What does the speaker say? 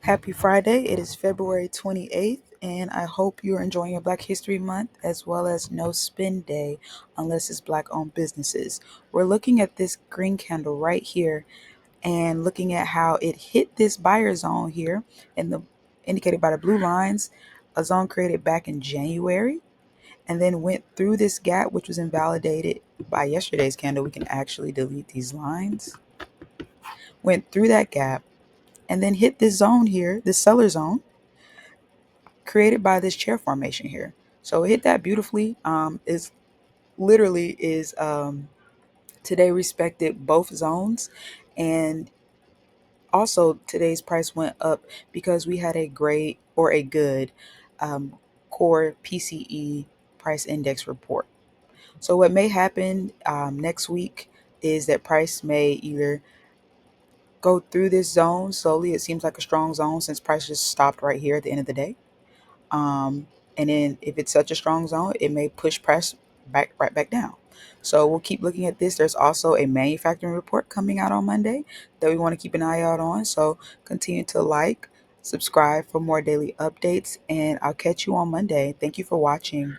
Happy Friday. It is February 28th, and I hope you're enjoying your Black History Month as well as No Spend Day, unless it's Black owned businesses. We're looking at this green candle right here and looking at how it hit this buyer zone here, and the indicated by the blue lines, a zone created back in January, and then went through this gap, which was invalidated by yesterday's candle. We can actually delete these lines. Went through that gap and then hit this zone here, this seller zone, created by this chair formation here. So it hit that beautifully. Is literally is today respected both zones, and also today's price went up because we had a great or a good Core PCE Price Index report. So what may happen next week is that price may either go through this zone slowly. It seems like a strong zone since price just stopped right here at the end of the day. Um, and then if it's such a strong zone, it may push price right back down. So we'll keep looking at this. There's also a manufacturing report coming out on Monday that we want to keep an eye out on. So continue to subscribe for more daily updates, and I'll catch you on Monday. Thank you for watching.